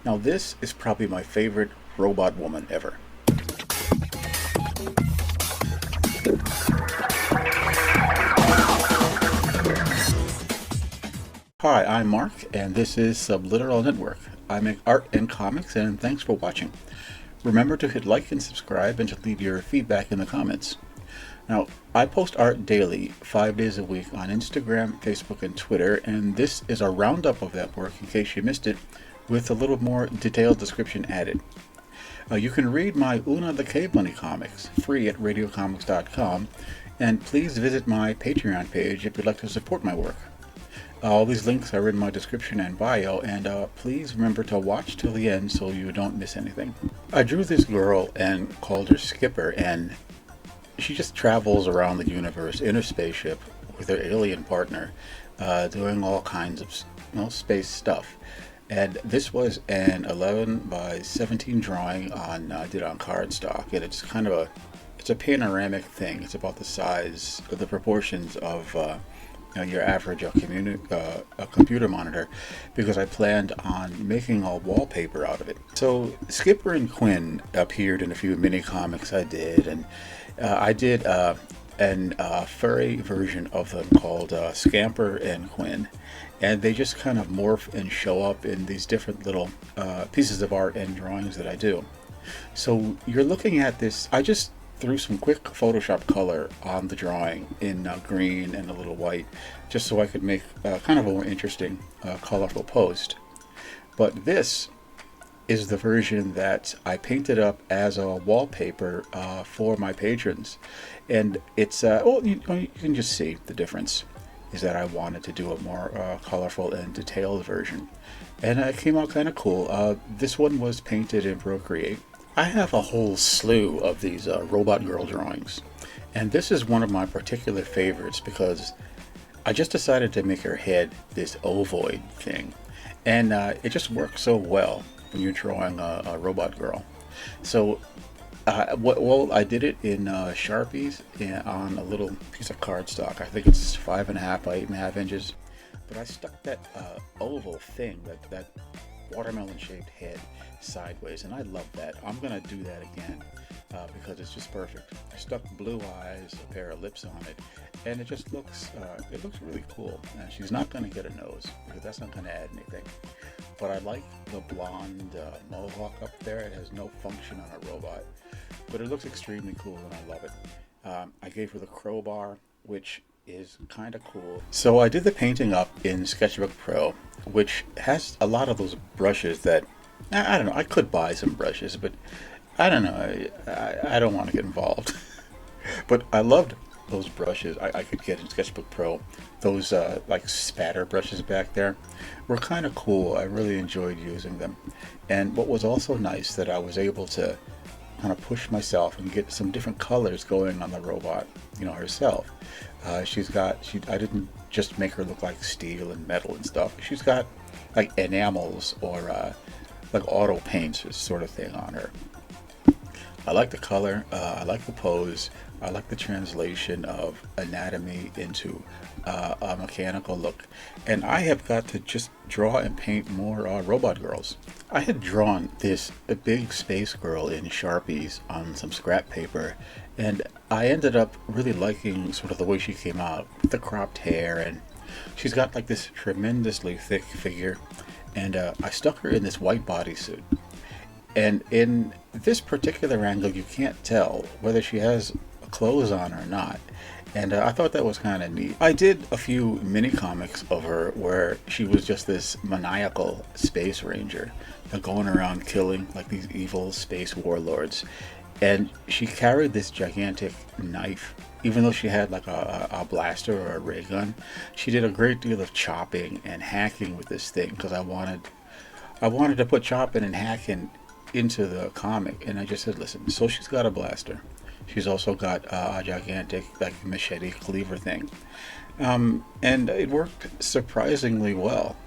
Now this is probably my favorite robot woman ever. Hi, I'm Mark, and this is Subliteral Network. I make art and comics, and thanks for watching. Remember to hit like and subscribe, and to leave your feedback in the comments. Now, I post art daily, 5 days a week on Instagram, Facebook, and Twitter, and this is a roundup of that work in case you missed it, with a little more detailed description added. You can read my Una the Cave Bunny comics free at radiocomics.com, and please visit my Patreon page if you'd like to support my work. All these links are in my description and bio, and please remember to watch till the end so you don't miss anything. I drew this girl and called her Skipper, and she just travels around the universe in a spaceship with her alien partner, doing all kinds of space stuff. And this was an 11 by 17 drawing I did on cardstock, and it's kind of it's a panoramic thing. It's about the size, the proportions of your average computer monitor, because I planned on making a wallpaper out of it. So Skipper and Quinn appeared in a few mini comics I did, and I did a furry version of them called Scamper and Quinn, and they just kind of morph and show up in these different little pieces of art and drawings that I do. So you're looking at this. I just threw some quick Photoshop color on the drawing in green and a little white, just so I could make kind of a more interesting, colorful post. But this is the version that I painted up as a wallpaper for my patrons, and it's you can just see the difference is that I wanted to do a more colorful and detailed version, and it came out kind of cool. This one was painted in Procreate. I have a whole slew of these RoboGirl drawings, and this is one of my particular favorites because I just decided to make her head this ovoid thing, and it just works so well when you're drawing a robot girl. So I did it in Sharpies on a little piece of cardstock. I think it's 5.5 by 8.5 inches. But I stuck that oval thing, that watermelon shaped head, sideways, and I love that. I'm gonna do that again because it's just perfect. I stuck blue eyes, a pair of lips on it, and it just looks really cool. And she's not gonna get a nose because that's not gonna add anything. But I like the blonde mohawk up there. It has no function on a robot, but it looks extremely cool, and I love it. I gave her the crowbar, which is kind of cool. So I did the painting up in Sketchbook Pro, which has a lot of those brushes that I don't know. I could buy some brushes, but I don't know. I don't want to get involved. But I loved those brushes I could get in Sketchbook Pro. Those like spatter brushes back there were kind of cool. I really enjoyed using them. And what was also nice that I was able to kind of push myself and get some different colors going on the robot, herself. I didn't just make her look like steel and metal and stuff. She's got like enamels or like auto paints sort of thing on her. I like the color, I like the pose, I like the translation of anatomy into a mechanical look, and I have got to just draw and paint more robot girls. I had drawn a big space girl in Sharpies on some scrap paper, and I ended up really liking sort of the way she came out with the cropped hair, and she's got like this tremendously thick figure, and I stuck her in this white bodysuit. And in this particular angle, you can't tell whether she has clothes on or not. And I thought that was kind of neat. I did a few mini comics of her where she was just this maniacal space ranger going around killing like these evil space warlords. And she carried this gigantic knife. Even though she had like a blaster or a ray gun, she did a great deal of chopping and hacking with this thing because I wanted to put chopping and hacking into the comic, and I just said, listen, so she's got a blaster, she's also got a gigantic like machete cleaver thing, and it worked surprisingly well.